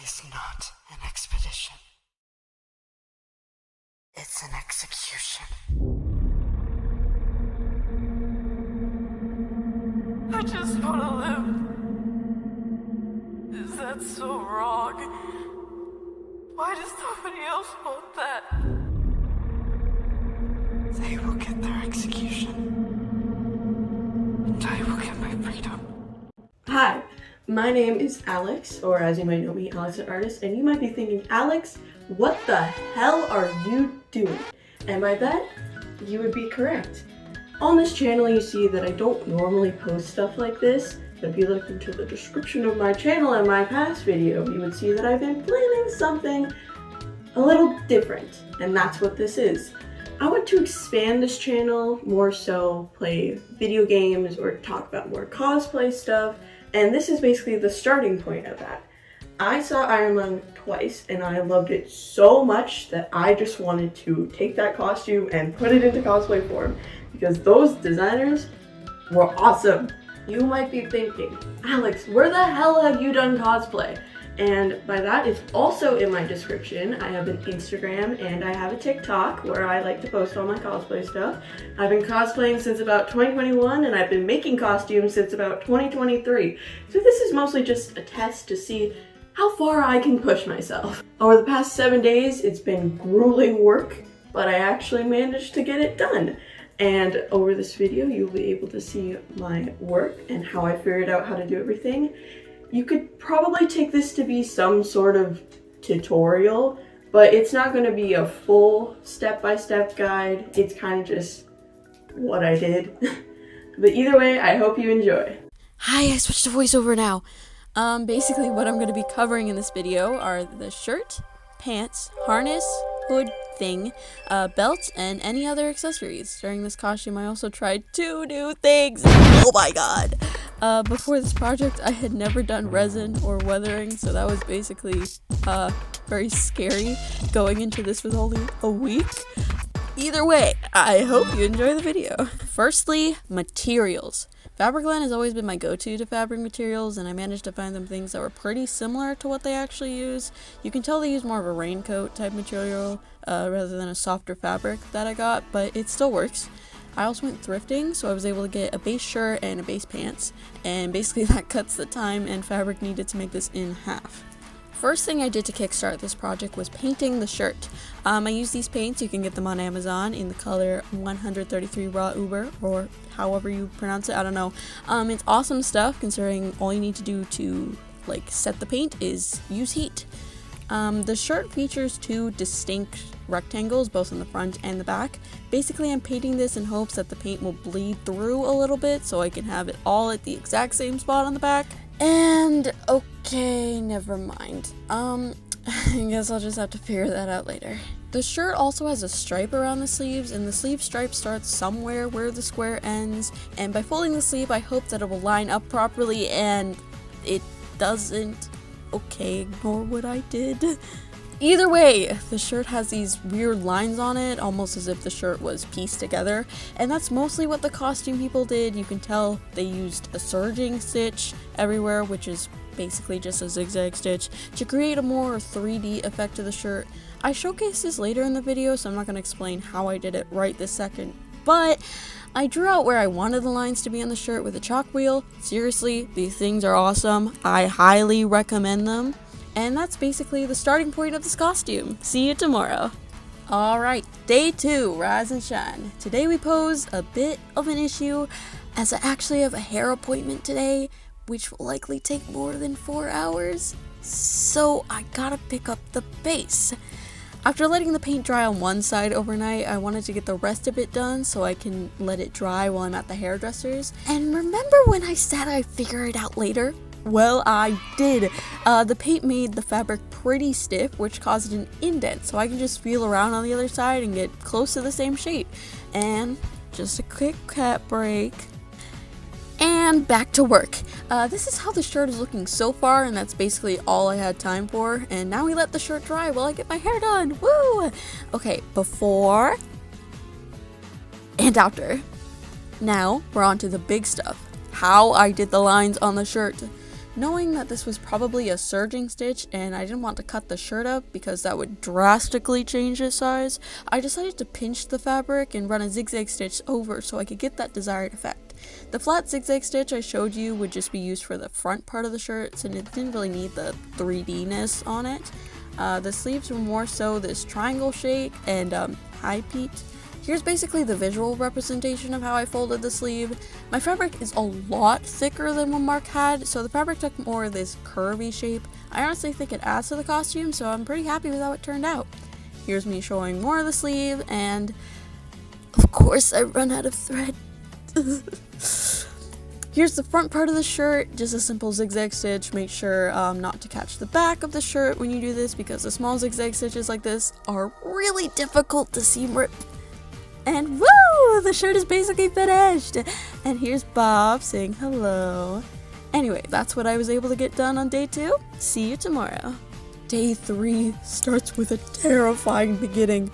is not an expedition. It's an execution. I just want to live. Is that so wrong? Why does nobody else want that? They will get their execution. And I will get my freedom. Hi, my name is Alex, or as you might know me, Alexx.artist, and you might be thinking, Alex, what the hell are you doing? And by that, you would be correct. On this channel, you see that I don't normally post stuff like this, but if you look into the description of my channel and my past video, you would see that I've been planning something a little different, and that's what this is. I want to expand this channel, more so play video games or talk about more cosplay stuff, and this is basically the starting point of that. I saw Iron Man twice and I loved it so much that I just wanted to take that costume and put it into cosplay form because those designers were awesome. You might be thinking, Alex, where the hell have you done cosplay? And by that, it's also in my description. I have an Instagram and I have a TikTok where I like to post all my cosplay stuff. I've been cosplaying since about 2021 and I've been making costumes since about 2023. So this is mostly just a test to see how far I can push myself. Over the past 7 days, it's been grueling work, but I actually managed to get it done. And over this video, you'll be able to see my work and how I figured out how to do everything. You could probably take this to be some sort of tutorial, but it's not going to be a full step-by-step guide. It's kind of just what I did. But either way, I hope you enjoy. Hi, I switched to voiceover now. Basically what I'm going to be covering in this video are the shirt, pants, harness, hood thing, belt, and any other accessories. During this costume, I also tried 2 new things. Oh my god! Before this project, I had never done resin or weathering, so that was basically, very scary going into this with only a week. Either way, I hope you enjoy the video. Firstly, materials. Fabricland has always been my go-to to fabric materials, and I managed to find them things that were pretty similar to what they actually use. You can tell they use more of a raincoat type material rather than a softer fabric that I got, but it still works. I also went thrifting, so I was able to get a base shirt and a base pants, and basically that cuts the time and fabric needed to make this in half. First thing I did to kickstart this project was painting the shirt. I used these paints. You can get them on Amazon in the color 133 Raw Uber, or however you pronounce it, I don't know. It's awesome stuff considering all you need to do to set the paint is use heat. The shirt features 2 distinct rectangles, both in the front and the back. Basically, I'm painting this in hopes that the paint will bleed through a little bit so I can have it all at the exact same spot on the back. And okay, never mind. I guess I'll just have to figure that out later. The shirt also has a stripe around the sleeves, and the sleeve stripe starts somewhere where the square ends, and by folding the sleeve I hope that it will line up properly, and it doesn't. Okay, ignore what I did. Either way, the shirt has these weird lines on it, almost as if the shirt was pieced together, and that's mostly what the costume people did. You can tell they used a serging stitch everywhere, which is basically just a zigzag stitch, to create a more 3D effect to the shirt. I showcase this later in the video, so I'm not going to explain how I did it right this second, but I drew out where I wanted the lines to be on the shirt with a chalk wheel. Seriously, these things are awesome. I highly recommend them. And that's basically the starting point of this costume. See you tomorrow. Alright, day 2, rise and shine. Today we pose a bit of an issue as I actually have a hair appointment today, which will likely take more than 4 hours. So I gotta pick up the base. After letting the paint dry on one side overnight, I wanted to get the rest of it done so I can let it dry while I'm at the hairdresser's. And remember when I said I'd figure it out later? Well, I did. The paint made the fabric pretty stiff, which caused an indent, so I can just feel around on the other side and get close to the same shape. And just a quick cat break. And back to work. This is how the shirt is looking so far, and that's basically all I had time for. And now we let the shirt dry while I get my hair done. Woo! Okay, before and after. Now we're on to the big stuff. How I did the lines on the shirt. knowing that this was probably a serging stitch and I didn't want to cut the shirt up because that would drastically change its size, I decided to pinch the fabric and run a zigzag stitch over so I could get that desired effect. The flat zigzag stitch I showed you would just be used for the front part of the shirt, and it didn't really need the 3D-ness on it. The sleeves were more so this triangle shape and high peaked. Here's basically the visual representation of how I folded the sleeve. My fabric is a lot thicker than what Mark had, so the fabric took more of this curvy shape. I honestly think it adds to the costume, so I'm pretty happy with how it turned out. Here's me showing more of the sleeve, and of course I run out of thread. Here's the front part of the shirt, just a simple zigzag stitch. Make sure not to catch the back of the shirt when you do this, because the small zigzag stitches like this are really difficult to seam rip. And woo! The shirt is basically finished! And here's Bob saying hello. Anyway, that's what I was able to get done on day 2. See you tomorrow. Day 3 starts with a terrifying beginning.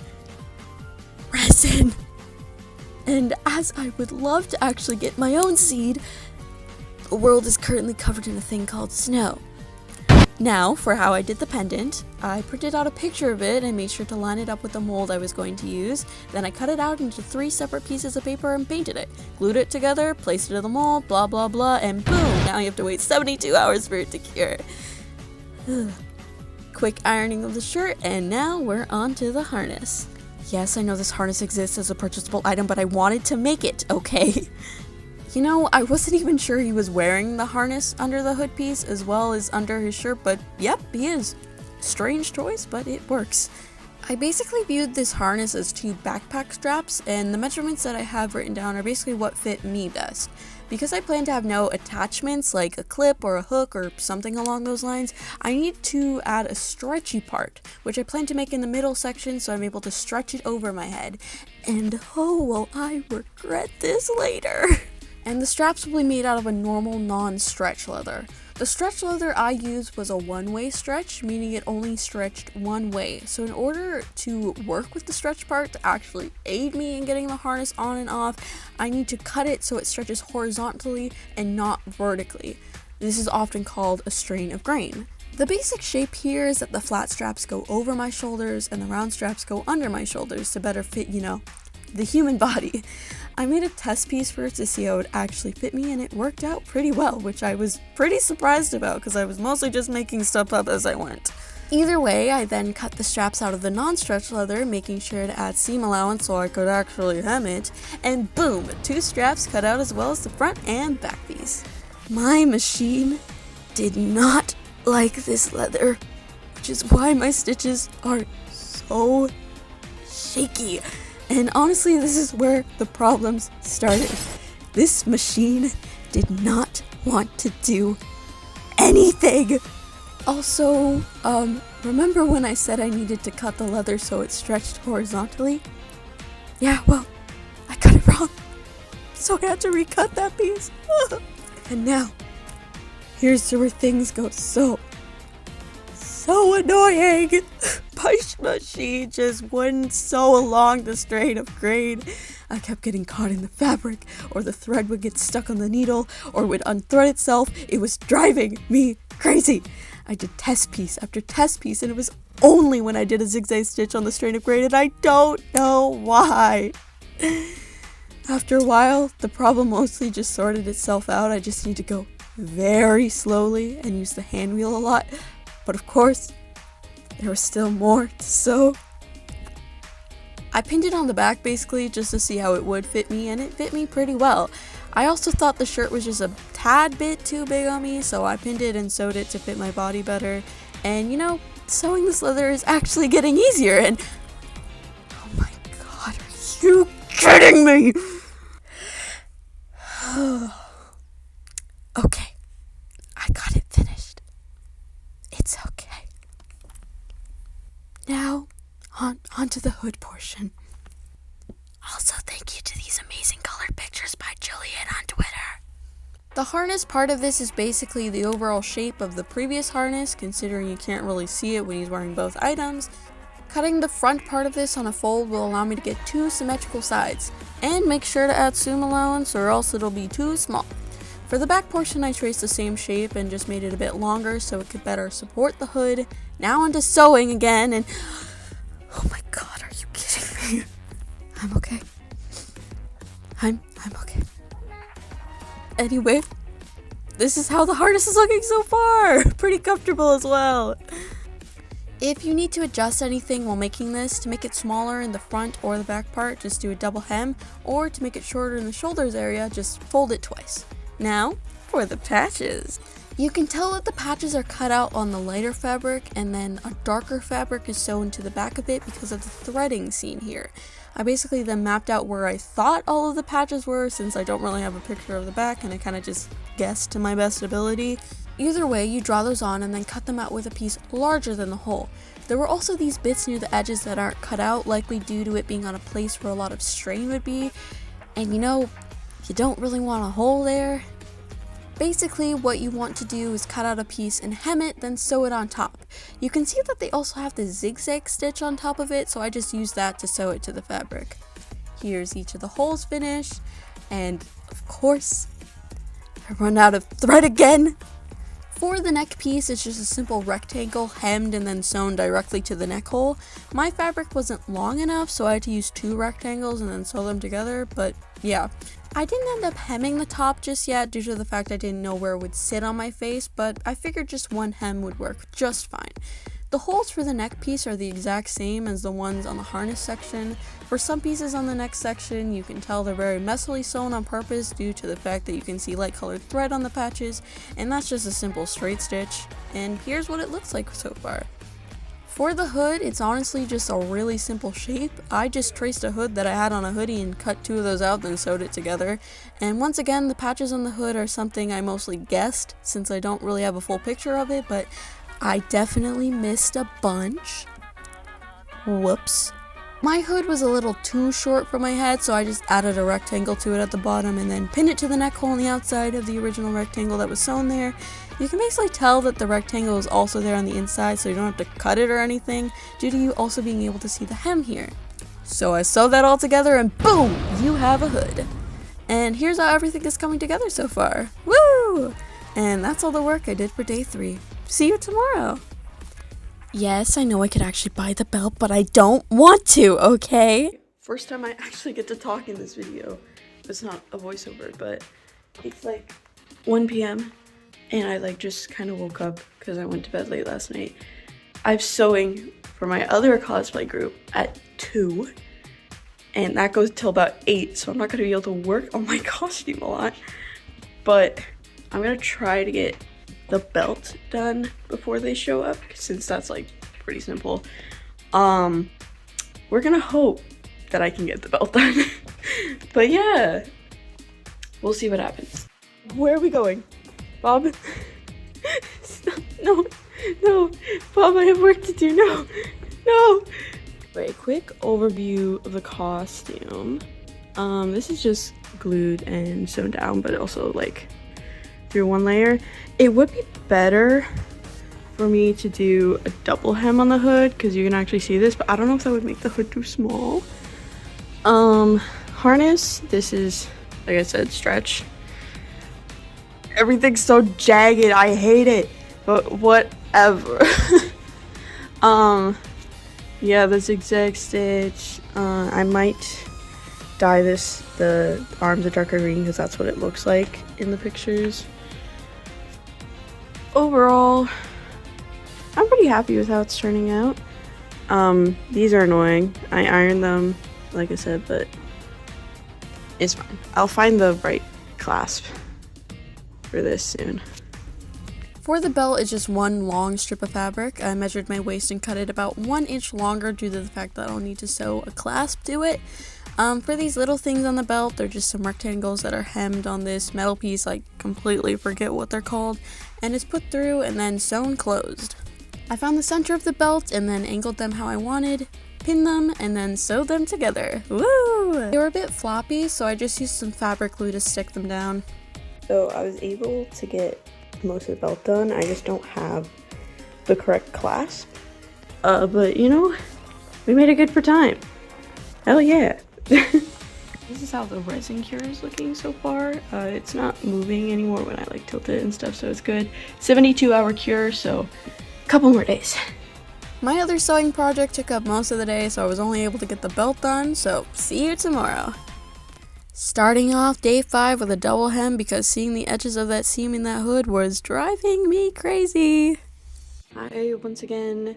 Resin! And as I would love to actually get my own seed, the world is currently covered in a thing called snow. Now, for how I did the pendant, I printed out a picture of it and made sure to line it up with the mold I was going to use. Then I cut it out into 3 separate pieces of paper and painted it. Glued it together, placed it in the mold, blah blah blah, and boom! Now you have to wait 72 hours for it to cure. Quick ironing of the shirt, and now we're on to the harness. Yes, I know this harness exists as a purchasable item, but I wanted to make it, okay? You know, I wasn't even sure he was wearing the harness under the hood piece as well as under his shirt, but yep, he is. Strange choice, but it works. I basically viewed this harness as 2 backpack straps, and the measurements that I have written down are basically what fit me best. Because I plan to have no attachments like a clip or a hook or something along those lines, I need to add a stretchy part, which I plan to make in the middle section so I'm able to stretch it over my head. And oh, will I regret this later. And the straps will be made out of a normal non-stretch leather. The stretch leather I used was a one-way stretch, meaning it only stretched one way. So in order to work with the stretch part to actually aid me in getting the harness on and off, I need to cut it so it stretches horizontally and not vertically. This is often called a strain of grain. The basic shape here is that the flat straps go over my shoulders and the round straps go under my shoulders to better fit, you know, the human body. I made a test piece for it to see how it would actually fit me, and it worked out pretty well, which I was pretty surprised about because I was mostly just making stuff up as I went. Either way, I then cut the straps out of the non-stretch leather, making sure to add seam allowance so I could actually hem it, and boom, 2 straps cut out as well as the front and back piece. My machine did not like this leather, which is why my stitches are so shaky. And honestly, this is where the problems started. This machine did not want to do anything. Also, remember when I said I needed to cut the leather so it stretched horizontally? Yeah, well, I cut it wrong. So I had to recut that piece. And now, here's where things go so annoying. My machine just wouldn't sew along the strain of grain. I kept getting caught in the fabric, or the thread would get stuck on the needle, or would unthread itself. It was driving me crazy. I did test piece after test piece, and it was only when I did a zigzag stitch on the strain of grain, and I don't know why. After a while, the problem mostly just sorted itself out. I just need to go very slowly and use the hand wheel a lot. But of course, there was still more to sew. I pinned it on the back basically just to see how it would fit me, and it fit me pretty well. I also thought the shirt was just a tad bit too big on me, so I pinned it and sewed it to fit my body better. And you know, sewing this leather is actually getting easier, and oh my god, are you kidding me? Okay, I got it finished. It's okay. Now, on to the hood portion. Also, thank you to these amazing colored pictures by Julian on Twitter. The harness part of this is basically the overall shape of the previous harness, considering you can't really see it when he's wearing both items. Cutting the front part of this on a fold will allow me to get 2 symmetrical sides, and make sure to add seam allowance or else it'll be too small. For the back portion, I traced the same shape and just made it a bit longer so it could better support the hood. Now onto sewing again, and oh my god, are you kidding me? I'm okay. I'm okay. Anyway, this is how the harness is looking so far. Pretty comfortable as well. If you need to adjust anything while making this, to make it smaller in the front or the back part, just do a double hem, or to make it shorter in the shoulders area, just fold it twice. Now, for the patches. You can tell that the patches are cut out on the lighter fabric, and then a darker fabric is sewn to the back of it because of the threading seen here. I basically then mapped out where I thought all of the patches were, since I don't really have a picture of the back and I kind of just guessed to my best ability. Either way, you draw those on and then cut them out with a piece larger than the hole. There were also these bits near the edges that aren't cut out, likely due to it being on a place where a lot of strain would be, and you know, you don't really want a hole there. Basically, what you want to do is cut out a piece and hem it, then sew it on top. You can see that they also have the zigzag stitch on top of it, so I just used that to sew it to the fabric. Here's each of the holes finished, and of course, I run out of thread again. For the neck piece, it's just a simple rectangle hemmed and then sewn directly to the neck hole. My fabric wasn't long enough, so I had to use 2 rectangles and then sew them together, but yeah. I didn't end up hemming the top just yet due to the fact I didn't know where it would sit on my face, but I figured just one hem would work just fine. The holes for the neck piece are the exact same as the ones on the harness section. For some pieces on the neck section, you can tell they're very messily sewn on purpose due to the fact that you can see light colored thread on the patches, and that's just a simple straight stitch. And here's what it looks like so far. For the hood, it's honestly just a really simple shape. I just traced a hood that I had on a hoodie and cut 2 of those out, then sewed it together. And once again, the patches on the hood are something I mostly guessed, since I don't really have a full picture of it, but I definitely missed a bunch. Whoops. My hood was a little too short for my head, so I just added a rectangle to it at the bottom and then pinned it to the neck hole on the outside of the original rectangle that was sewn there. You can basically tell that the rectangle is also there on the inside, so you don't have to cut it or anything, due to you also being able to see the hem here. So I sewed that all together and boom, you have a hood. And here's how everything is coming together so far. Woo! And that's all the work I did for day 3. See you tomorrow. Yes, I know I could actually buy the belt, but I don't want to, okay? First time I actually get to talk in this video. It's not a voiceover, but it's like 1 p.m. and I like just kind of woke up because I went to bed late last night. I have sewing for my other cosplay group at 2, and that goes till about 8, so I'm not gonna be able to work on my costume a lot. But I'm gonna try to get the belt done before they show up, since that's like pretty simple. We're gonna hope that I can get the belt done. But yeah, we'll see what happens. Where are we going? Bob? Stop. No, no, Bob, I have work to do. No. Wait, a quick overview of the costume. This is just glued and sewn down, but also like through 1 layer. It would be better for me to do a double hem on the hood because you can actually see this, but I don't know if that would make the hood too small. Harness, this is, like I said, stretch. Everything's so jagged, I hate it, but whatever. Yeah, the zigzag stitch. I might dye the arms a darker green because that's what it looks like in the pictures. Overall, I'm pretty happy with how it's turning out. These are annoying. I ironed them, like I said, but it's fine. I'll find the right clasp for this soon. For the belt, it's just 1 long strip of fabric. I measured my waist and cut it about 1 inch longer due to the fact that I'll need to sew a clasp to it. For these little things on the belt, they're just some rectangles that are hemmed on this metal piece. I completely forget what they're called. And it's put through and then sewn closed. I found the center of the belt and then angled them how I wanted, pinned them, and then sewed them together. Woo! They were a bit floppy, so I just used some fabric glue to stick them down. So I was able to get most of the belt done. I just don't have the correct clasp. But you know, we made it good for time. Hell yeah. This is how the resin cure is looking so far. It's not moving anymore when I like tilt it and stuff, so it's good. 72-hour cure, so a couple more days. My other sewing project took up most of the day, so I was only able to get the belt done, so see you tomorrow. Starting off day 5 with a double hem because seeing the edges of that seam in that hood was driving me crazy. Hi, once again.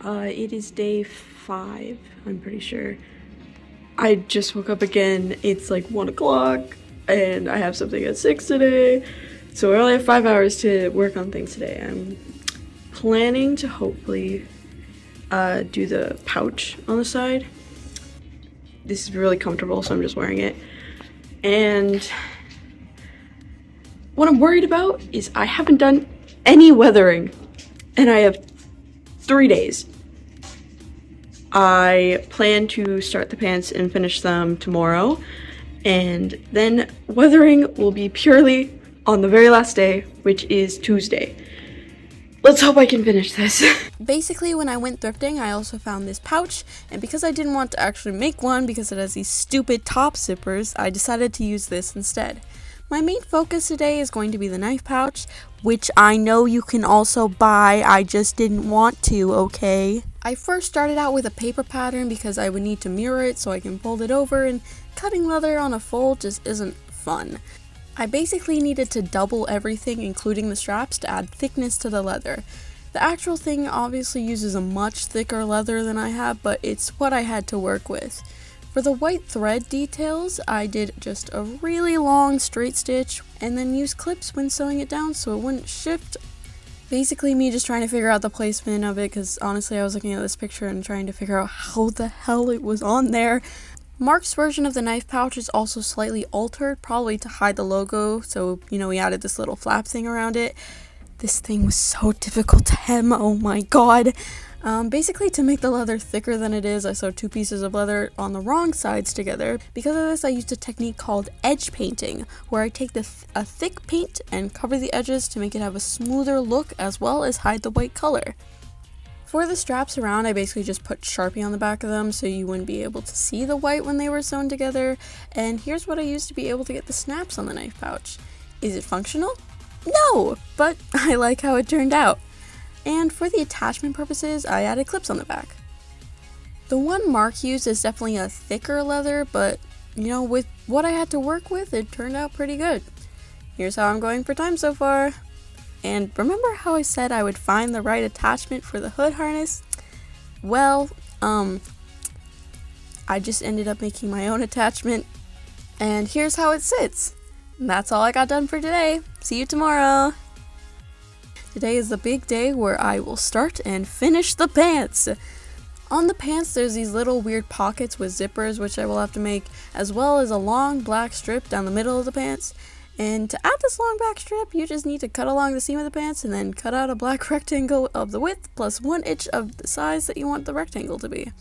It is day 5, I'm pretty sure. I just woke up again. It's like 1 o'clock and I have something at 6 today. So I only have 5 hours to work on things today. I'm planning to hopefully do the pouch on the side. This is really comfortable, so I'm just wearing it. And what I'm worried about is I haven't done any weathering and I have 3 days. I plan to start the pants and finish them tomorrow, and then weathering will be purely on the very last day, which is Tuesday. Let's hope I can finish this. Basically, when I went thrifting, I also found this pouch, and because I didn't want to actually make one because it has these stupid top zippers, I decided to use this instead. My main focus today is going to be the knife pouch, which I know you can also buy, I just didn't want to, okay? I first started out with a paper pattern because I would need to mirror it so I can fold it over, and cutting leather on a fold just isn't fun. I basically needed to double everything, including the straps, to add thickness to the leather. The actual thing obviously uses a much thicker leather than I have, but it's what I had to work with. For the white thread details, I did just a really long straight stitch and then used clips when sewing it down so it wouldn't shift. Basically me just trying to figure out the placement of it, because honestly I was looking at this picture and trying to figure out how the hell it was on there. Mark's version of the knife pouch is also slightly altered, probably to hide the logo, so we added this little flap thing around it. This thing was so difficult to hem, oh my god. Basically, to make the leather thicker than it is, I sewed 2 pieces of leather on the wrong sides together. Because of this, I used a technique called edge painting, where I take a thick paint and cover the edges to make it have a smoother look as well as hide the white color. For the straps around, I basically just put Sharpie on the back of them so you wouldn't be able to see the white when they were sewn together. And here's what I used to be able to get the snaps on the knife pouch. Is it functional? No, but I like how it turned out. And for the attachment purposes, I added clips on the back. The one Mark used is definitely a thicker leather, but with what I had to work with, it turned out pretty good. Here's how I'm going for time so far. And remember how I said I would find the right attachment for the hood harness? Well, I just ended up making my own attachment, and here's how it sits. And that's all I got done for today. See you tomorrow. Today is the big day where I will start and finish the pants. On the pants, there's these little weird pockets with zippers, which I will have to make, as well as a long black strip down the middle of the pants. And to add this long back strip, you just need to cut along the seam of the pants and then cut out a black rectangle of the width plus 1 inch of the size that you want the rectangle to be.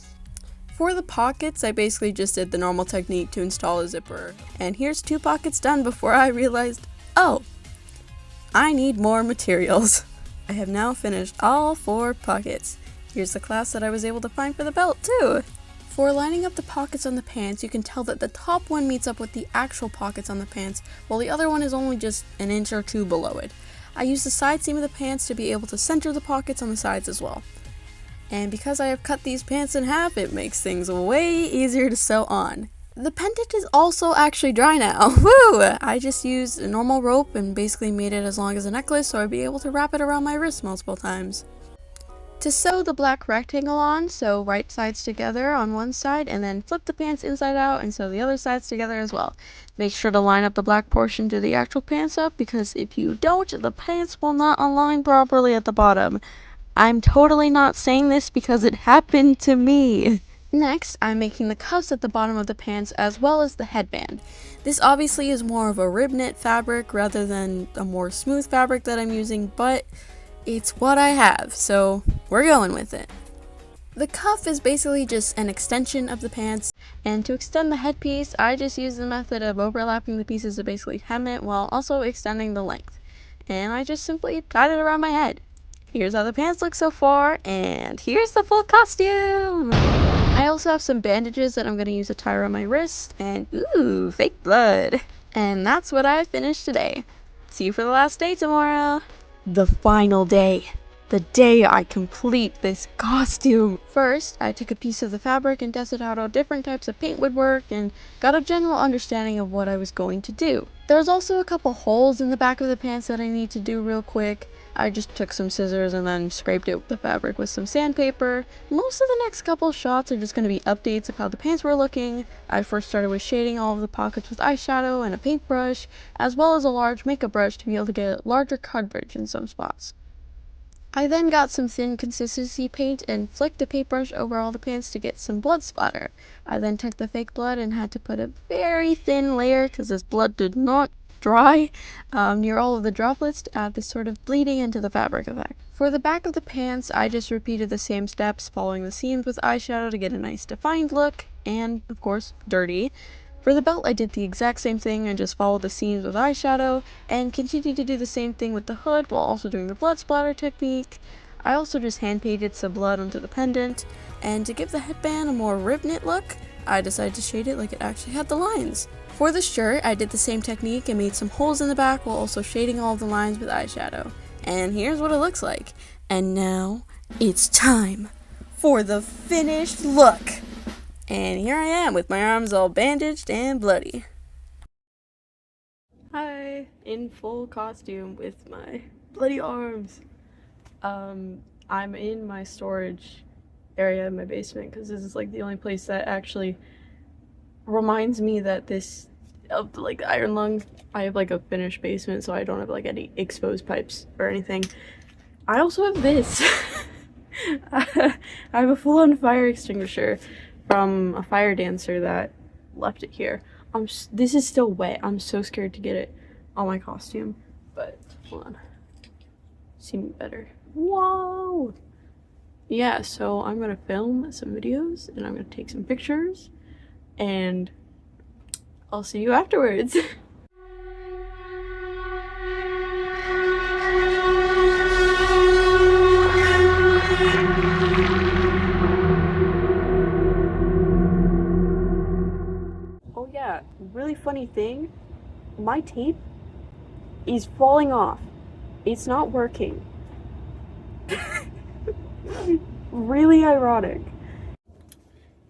For the pockets, I basically just did the normal technique to install a zipper. And here's 2 pockets done before I realized, oh, I need more materials. I have now finished all 4 pockets. Here's the clasp that I was able to find for the belt too. For lining up the pockets on the pants, you can tell that the top one meets up with the actual pockets on the pants, while the other one is only just an inch or 2 below it. I used the side seam of the pants to be able to center the pockets on the sides as well. And because I have cut these pants in half, it makes things way easier to sew on. The pendant is also actually dry now. Woo! I just used a normal rope and basically made it as long as a necklace so I'd be able to wrap it around my wrist multiple times. To sew the black rectangle on, sew right sides together on one side and then flip the pants inside out and sew the other sides together as well. Make sure to line up the black portion to the actual pants up, because if you don't, the pants will not align properly at the bottom. I'm totally not saying this because it happened to me. Next, I'm making the cuffs at the bottom of the pants as well as the headband. This obviously is more of a rib knit fabric rather than a more smooth fabric that I'm using, but it's what I have, so we're going with it. The cuff is basically just an extension of the pants, and to extend the headpiece, I just use the method of overlapping the pieces to basically hem it while also extending the length. And I just simply tied it around my head. Here's how the pants look so far, and here's the full costume! I also have some bandages that I'm going to use to tie around my wrist, and ooh, fake blood. And that's what I finished today. See you for the last day tomorrow. The final day. The day I complete this costume. First, I took a piece of the fabric and tested out how different types of paint would work and got a general understanding of what I was going to do. There's also a couple holes in the back of the pants that I need to do real quick. I just took some scissors and then scraped it with the fabric with some sandpaper. Most of the next couple shots are just going to be updates of how the pants were looking. I first started with shading all of the pockets with eyeshadow and a paintbrush, as well as a large makeup brush to be able to get larger coverage in some spots. I then got some thin consistency paint and flicked a paintbrush over all the pants to get some blood splatter. I then took the fake blood and had to put a very thin layer, because this blood did not dry, near all of the droplets to add this sort of bleeding into the fabric effect. For the back of the pants, I just repeated the same steps, following the seams with eyeshadow to get a nice defined look, and, of course, dirty. For the belt, I did the exact same thing and just followed the seams with eyeshadow, and continued to do the same thing with the hood while also doing the blood splatter technique. I also just hand painted some blood onto the pendant, and to give the headband a more rib knit look, I decided to shade it like it actually had the lines. For the shirt, I did the same technique and made some holes in the back while also shading all the lines with eyeshadow. And here's what it looks like. And now, it's time for the finished look! And here I am with my arms all bandaged and bloody. Hi, in full costume with my bloody arms. I'm in my storage area in my basement because this is like the only place that actually reminds me that this, of like the iron lung, I have like a finished basement, so I don't have like any exposed pipes or anything. I also have this. I have a full-on fire extinguisher from a fire dancer that left it here. This is still wet. I'm so scared to get it on my costume, but hold on. See me better. Whoa! Yeah, so I'm gonna film some videos and I'm gonna take some pictures and I'll see you afterwards. Oh yeah, really funny thing, my tape is falling off. It's not working. Really ironic.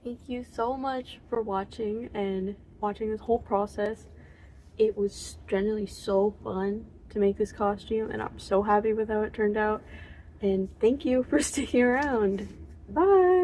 Thank you so much for watching and watching this whole process. It was genuinely so fun to make this costume and I'm so happy with how it turned out. And thank you for sticking around. Bye!